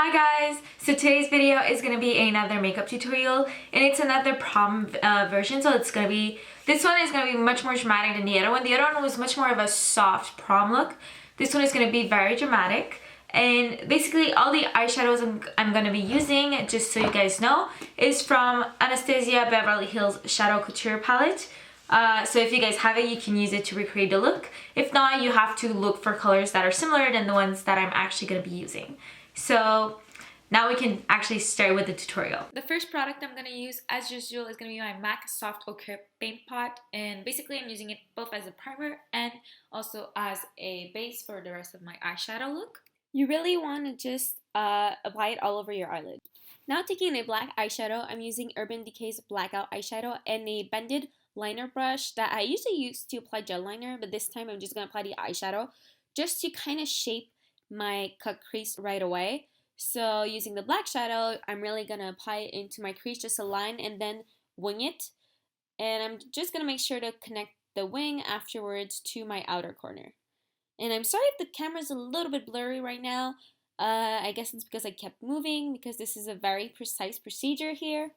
Hi guys! So today's video is going to be another makeup tutorial and it's another prom version. So it's going to be, this one is going to be much more dramatic than the other one. The other one was much more of a soft prom look. This one is going to be very dramatic. And basically all the eyeshadows I'm going to be using, just so you guys know, is from Anastasia Beverly Hills Shadow Couture palette. So if you guys have it, you can use it to recreate the look. If not, you have to look for colors that are similar than the ones that I'm actually going to be using. So now we can actually start with the tutorial. The first product I'm going to use, as usual, is going to be my MAC Soft Ochre Paint Pot. And basically I'm using it both as a primer and also as a base for the rest of my eyeshadow look. You really want to just apply it all over your eyelid. Now taking a black eyeshadow, I'm using Urban Decay's Blackout eyeshadow and a bended liner brush that I usually use to apply gel liner, but this time I'm just going to apply the eyeshadow just to kind of shape my cut crease right away. So using the black shadow, I'm really going to apply it into my crease, just a line, and then wing it. And I'm just going to make sure to connect the wing afterwards to my outer corner. And I'm sorry if the camera's a little bit blurry right now. I guess it's because I kept moving, because this is a very precise procedure here.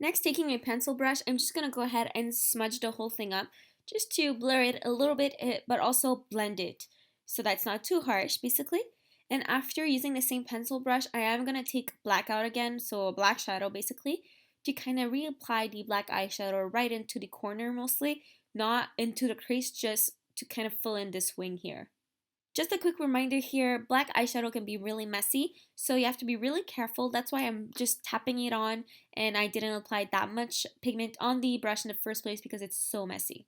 Next, taking a pencil brush, I'm just going to go ahead and smudge the whole thing up just to blur it a little bit, but also blend it so that's not too harsh, basically. And after using the same pencil brush, I am going to take Blackout again, so a black shadow basically, to kind of reapply the black eyeshadow right into the corner mostly, not into the crease, just to kind of fill in this wing here. Just a quick reminder here, black eyeshadow can be really messy, so you have to be really careful. That's why I'm just tapping it on, and I didn't apply that much pigment on the brush in the first place because it's so messy.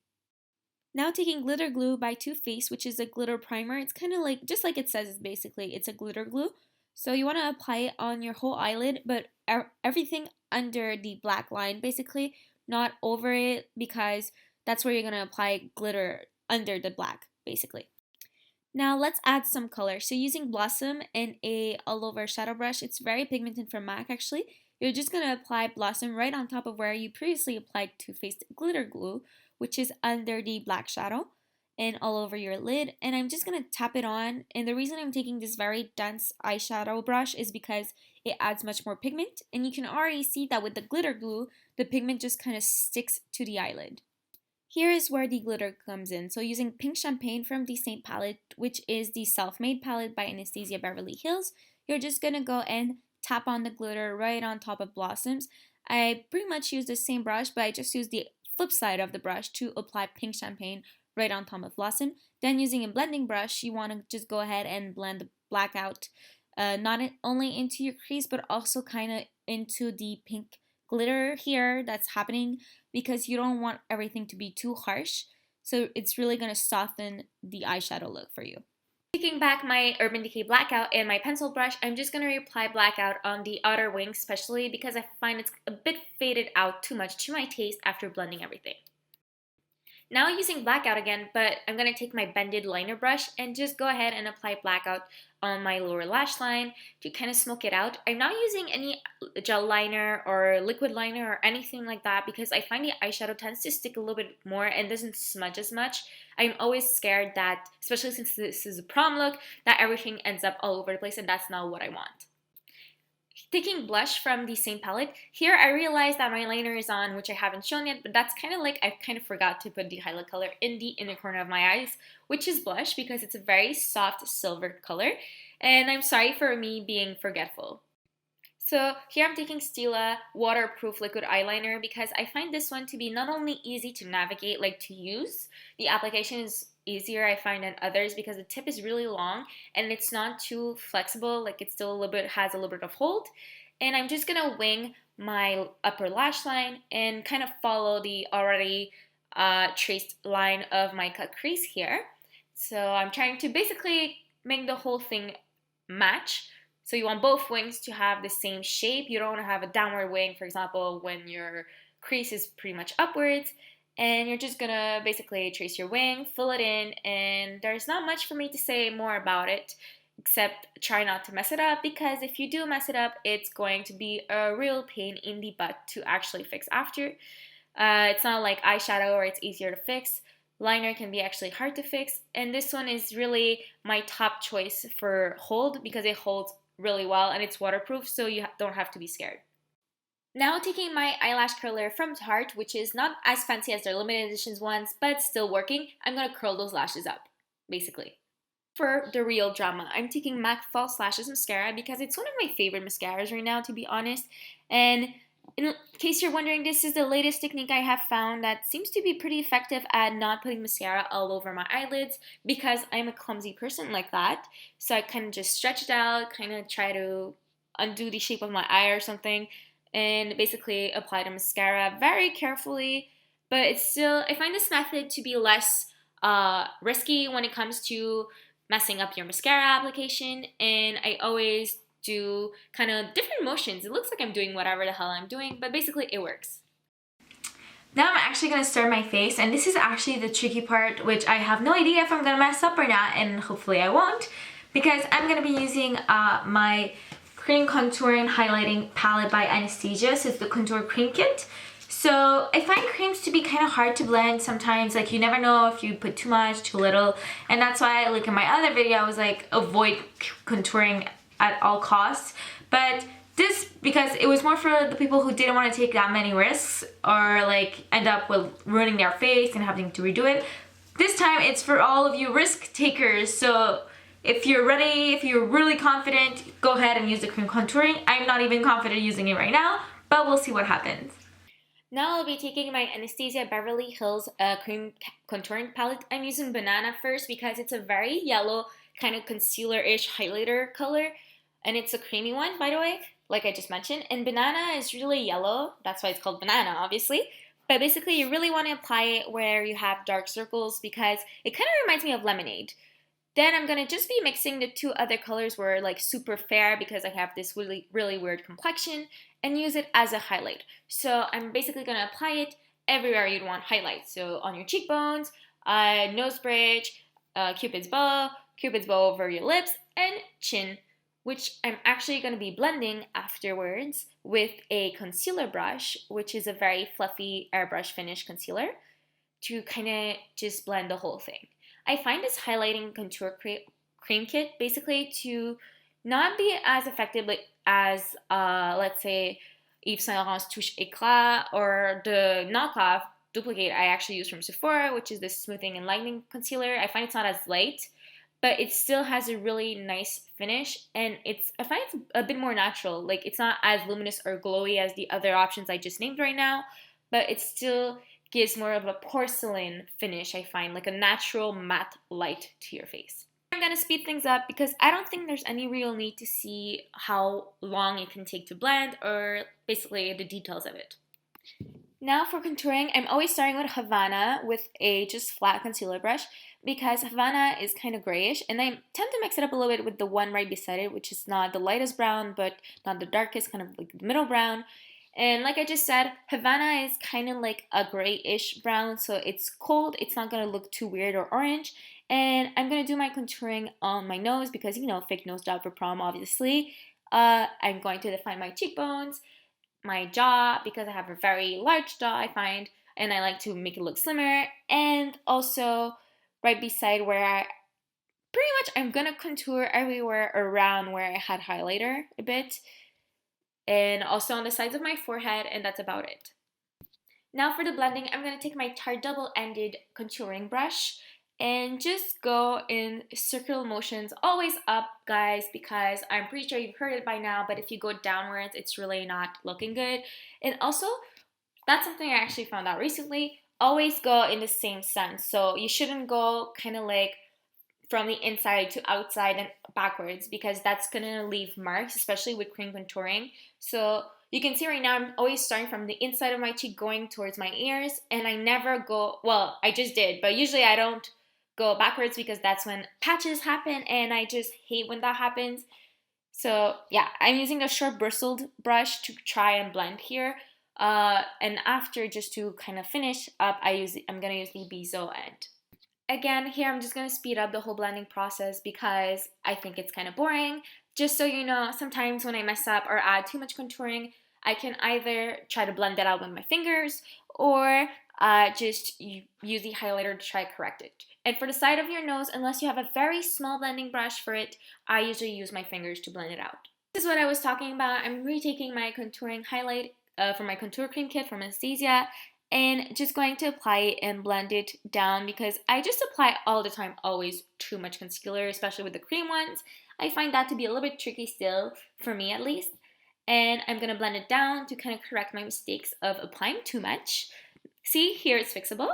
Now taking glitter glue by Too Faced, which is a glitter primer. It's kind of like, just like it says, basically, it's a glitter glue. So you want to apply it on your whole eyelid, but everything under the black line, basically, not over it, because that's where you're going to apply glitter under the black, basically. Now let's add some color. So using Blossom and a all-over shadow brush, it's very pigmented from MAC actually. You're just going to apply Blossom right on top of where you previously applied Too Faced glitter glue, which is under the black shadow and all over your lid. And I'm just going to tap it on. And the reason I'm taking this very dense eyeshadow brush is because it adds much more pigment. And you can already see that with the glitter glue, the pigment just kind of sticks to the eyelid. Here is where the glitter comes in. So using Pink Champagne from the same palette, which is the Self-Made palette by Anastasia Beverly Hills, you're just going to go and tap on the glitter right on top of Blossoms. I pretty much use the same brush, but I just use the flip side of the brush to apply Pink Champagne right on top of Blossom. Then using a blending brush, you want to just go ahead and blend the Blackout not only into your crease, but also kind of into the pink glitter here that's happening, because you don't want everything to be too harsh. So it's really going to soften the eyeshadow look for you. Taking back my Urban Decay Blackout and my pencil brush, I'm just going to reapply Blackout on the outer wing, especially because I find it's a bit faded out too much to my taste after blending everything. Now using Blackout again, but I'm going to take my bended liner brush and just go ahead and apply Blackout on my lower lash line to kind of smoke it out. I'm not using any gel liner or liquid liner or anything like that because I find the eyeshadow tends to stick a little bit more and doesn't smudge as much. I'm always scared that, especially since this is a prom look, that everything ends up all over the place, and that's not what I want. Taking blush from the same palette, here I realized that my liner is on, which I haven't shown yet, but that's kind of like I kind of forgot to put the highlight color in the inner corner of my eyes, which is blush because it's a very soft silver color, and I'm sorry for me being forgetful. So here I'm taking Stilla waterproof liquid eyeliner because I find this one to be not only easy to navigate, like to use, the application is easier I find than others because the tip is really long and it's not too flexible, like it still a little bit has a little bit of hold. And I'm just gonna wing my upper lash line and kind of follow the already traced line of my cut crease here. So I'm trying to basically make the whole thing match. So you want both wings to have the same shape. You don't want to have a downward wing, for example, when your crease is pretty much upwards. And you're just gonna basically trace your wing, fill it in, and there's not much for me to say more about it, except try not to mess it up, because if you do mess it up, it's going to be a real pain in the butt to actually fix after. It's not like eyeshadow where it's easier to fix. Liner can be actually hard to fix, and this one is really my top choice for hold because it holds really well, and it's waterproof, so you don't have to be scared. Now taking my eyelash curler from Tarte, which is not as fancy as their limited editions ones, but still working, I'm gonna curl those lashes up, basically. For the real drama, I'm taking MAC False Lashes Mascara because it's one of my favorite mascaras right now, to be honest. And in case you're wondering, this is the latest technique I have found that seems to be pretty effective at not putting mascara all over my eyelids because I'm a clumsy person like that. So I kind of just stretch it out, kind of try to undo the shape of my eye or something, and basically apply the mascara very carefully. But it's still, I find this method to be less risky when it comes to messing up your mascara application, and I always do kind of different motions. It looks like I'm doing whatever the hell I'm doing, but basically it works. Now I'm actually going to start my face, and this is actually the tricky part, which I have no idea if I'm going to mess up or not, and hopefully I won't, because I'm going to be using my cream contouring highlighting palette by Anastasia. So it's the contour cream kit. So I find creams to be kind of hard to blend sometimes. Like, you never know if you put too much, too little, and that's why, like in my other video, I was like, avoid contouring at all costs. But this, because it was more for the people who didn't want to take that many risks or like end up with ruining their face and having to redo it. This time it's for all of you risk takers. So if you're ready, if you're really confident, go ahead and use the cream contouring. I'm not even confident using it right now, but we'll see what happens. Now I'll be taking my Anastasia Beverly Hills cream contouring palette. I'm using Banana first because it's a very yellow kind of concealer-ish highlighter color, and it's a creamy one, by the way, like I just mentioned. And Banana is really yellow, that's why it's called Banana, obviously. But basically, you really want to apply it where you have dark circles because it kind of reminds me of lemonade. Then I'm gonna just be mixing the two other colors where like super fair because I have this really weird complexion, and use it as a highlight. So I'm basically gonna apply it everywhere you'd want highlight. So on your cheekbones, nose bridge, cupid's bow over your lips, and chin, which I'm actually gonna be blending afterwards with a concealer brush, which is a very fluffy airbrush finish concealer, to kind of just blend the whole thing. I find this highlighting contour cream kit basically to not be as effective as, let's say, Yves Saint Laurent's Touche Éclat or the knockoff duplicate I actually use from Sephora, which is this smoothing and lightening concealer. I find it's not as light, but it still has a really nice finish, and I find it's a bit more natural. Like, it's not as luminous or glowy as the other options I just named right now, but it still gives more of a porcelain finish, I find, like a natural matte light to your face. I'm gonna speed things up because I don't think there's any real need to see how long it can take to blend or basically the details of it. Now for contouring, I'm always starting with Havana with a just flat concealer brush because Havana is kind of grayish, and I tend to mix it up a little bit with the one right beside it, which is not the lightest brown but not the darkest, kind of like the middle brown. And like I just said, Havana is kind of like a grayish brown, so it's cold, it's not going to look too weird or orange. And I'm going to do my contouring on my nose because, you know, fake nose job for prom, obviously. I'm going to define my cheekbones, my jaw, because I have a very large jaw, I find, and I like to make it look slimmer. And also right beside where pretty much I'm going to contour everywhere around where I had highlighter a bit, and also on the sides of my forehead, and that's about it. Now for the blending, I'm going to take my Tarte double-ended contouring brush and just go in circular motions, always up, guys, because I'm pretty sure you've heard it by now, but if you go downwards, it's really not looking good. And also, that's something I actually found out recently, always go in the same sense. So you shouldn't go kind of like from the inside to outside and backwards because that's gonna leave marks, especially with cream contouring. So you can see right now I'm always starting from the inside of my cheek going towards my ears, and I never go, well, I just did, but usually I don't go backwards because that's when patches happen, and I just hate when that happens. So yeah, I'm using a short bristled brush to try and blend here. And after, just to kind of finish up, I'm gonna use the Bezo end. Again, here I'm just going to speed up the whole blending process because I think it's kind of boring. Just so you know, sometimes when I mess up or add too much contouring, I can either try to blend that out with my fingers, or just use the highlighter to try to correct it. And for the side of your nose, unless you have a very small blending brush for it, I usually use my fingers to blend it out. This is what I was talking about. I'm retaking my contouring highlight from my contour cream kit from Anastasia and just going to apply it and blend it down because I just apply all the time, always too much concealer, especially with the cream ones. I find that to be a little bit tricky still, for me at least. And I'm going to blend it down to kind of correct my mistakes of applying too much. See, here it's fixable.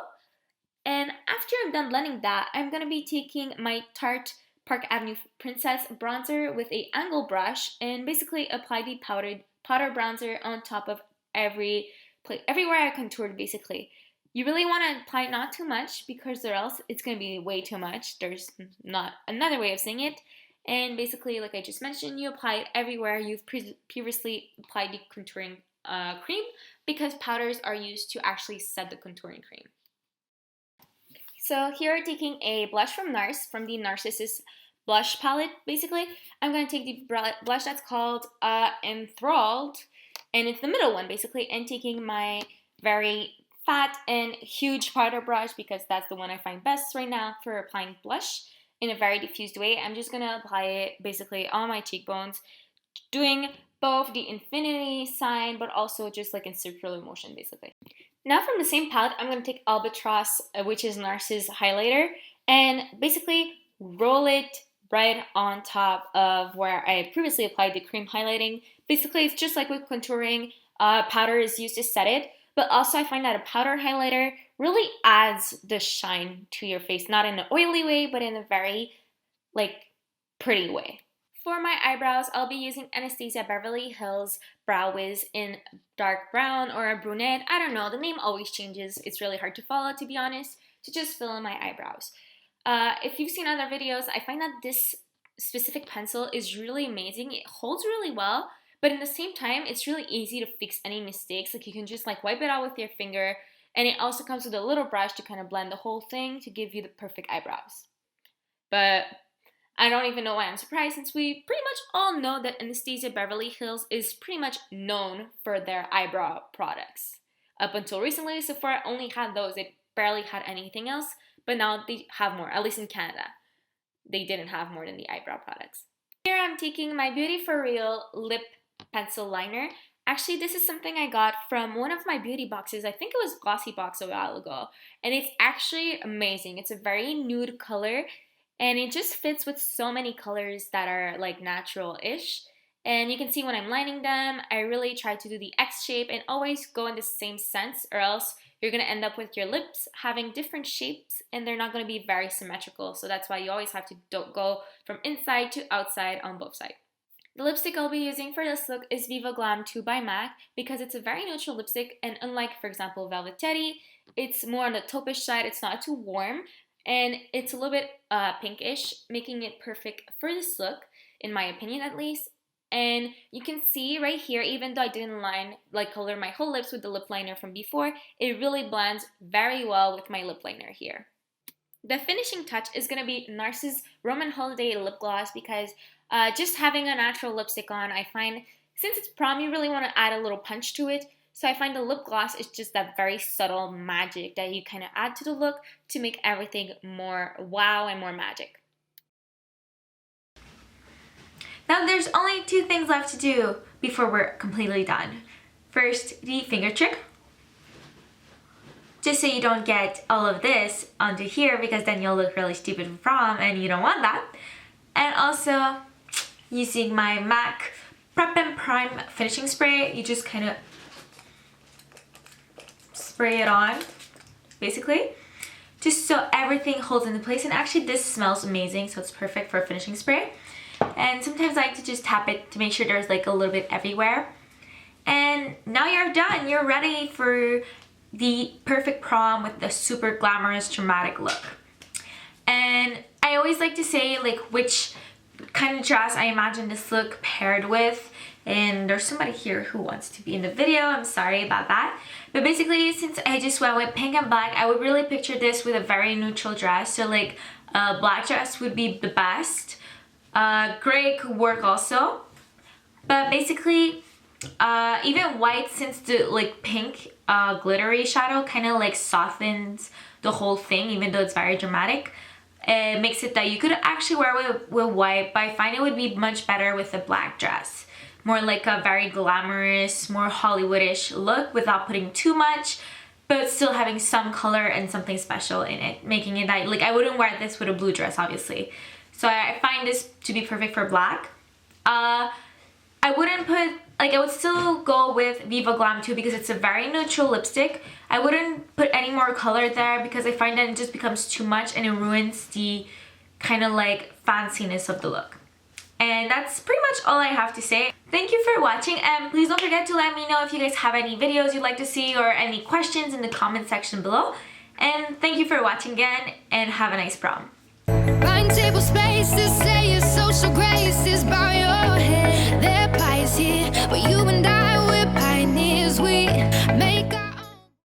And after I'm done blending that, I'm going to be taking my Tarte Park Avenue Princess bronzer with a angle brush and basically apply the powder bronzer on top of everywhere I contoured basically. You really want to apply not too much because or else it's going to be way too much. There's not another way of saying it. And basically, like I just mentioned, you apply it everywhere you've previously applied the contouring cream because powders are used to actually set the contouring cream. So here I'm taking a blush from Nars, from the Narcissus blush palette, basically. I'm going to take the blush that's called Enthralled, and it's the middle one, basically, and taking my very fat and huge powder brush because that's the one I find best right now for applying blush in a very diffused way. I'm just going to apply it basically on my cheekbones, doing both the infinity sign, but also just like in circular motion, basically. Now from the same palette, I'm going to take Albatross, which is Nars's highlighter, and basically roll it right on top of where I had previously applied the cream highlighting. Basically, it's just like with contouring, powder is used to set it, but also I find that a powder highlighter really adds the shine to your face, not in an oily way, but in a very, like, pretty way. For my eyebrows, I'll be using Anastasia Beverly Hills Brow Whiz in dark brown or a brunette. I don't know, the name always changes. It's really hard to follow, to be honest, to just fill in my eyebrows. If you've seen other videos, I find that this specific pencil is really amazing. It holds really well, but in the same time, it's really easy to fix any mistakes. Like you can just like wipe it out with your finger, and it also comes with a little brush to kind of blend the whole thing to give you the perfect eyebrows. But I don't even know why I'm surprised since we pretty much all know that Anastasia Beverly Hills is pretty much known for their eyebrow products. Up until recently, Sephora only had those. They barely had anything else, but now they have more, at least in Canada. They didn't have more than the eyebrow products. Here I'm taking my Beauty For Real lip pencil liner. Actually, this is something I got from one of my beauty boxes. I think it was Glossy Box a while ago. And it's actually amazing. It's a very nude color. And it just fits with so many colors that are like natural-ish. And you can see when I'm lining them, I really try to do the X shape and always go in the same sense, or else you're going to end up with your lips having different shapes and they're not going to be very symmetrical. So that's why you always have to go from inside to outside on both sides. The lipstick I'll be using for this look is Viva Glam 2 by MAC because it's a very neutral lipstick, and unlike, for example, Velvet Teddy, it's more on the taupe-ish side. It's not too warm. And it's a little bit pinkish, making it perfect for this look, in my opinion at least. And you can see right here, even though I didn't color my whole lips with the lip liner from before, it really blends very well with my lip liner here. The finishing touch is going to be Nars's Roman Holiday lip gloss because just having a natural lipstick on, I find, since it's prom, you really want to add a little punch to it. So I find the lip gloss is just that very subtle magic that you kind of add to the look to make everything more wow and more magic. Now there's only two things left to do before we're completely done. First, the finger trick. Just so you don't get all of this onto here because then you'll look really stupid for prom and you don't want that. And also, using my MAC Prep and Prime finishing spray, you just kind of spray it on, basically, just so everything holds into place. And actually this smells amazing, so it's perfect for a finishing spray. And sometimes I like to just tap it to make sure there's like a little bit everywhere. And now you're done. You're ready for the perfect prom with the super glamorous, dramatic look. And I always like to say like which kind of dress I imagine this look paired with. And there's somebody here who wants to be in the video. I'm sorry about that. But basically, since I just went with pink and black, I would really picture this with a very neutral dress. So like a black dress would be the best. Gray could work also. But basically, Even white, since the like pink glittery shadow kind of like softens the whole thing, even though it's very dramatic. It makes it that you could actually wear with white, but I find it would be much better with a black dress. More like a very glamorous, more Hollywoodish look without putting too much, but still having some color and something special in it, making it that, like, I wouldn't wear this with a blue dress, obviously. So I find this to be perfect for black. I wouldn't put, like, I would still go with Viva Glam too because it's a very neutral lipstick. I wouldn't put any more color there because I find that it just becomes too much and it ruins the kind of like fanciness of the look. And that's pretty much all I have to say. Thank you for watching, and please don't forget to let me know if you guys have any videos you'd like to see or any questions in the comment section below. And thank you for watching again, and have a nice prom. Table spaces, say your social graces, bow your head.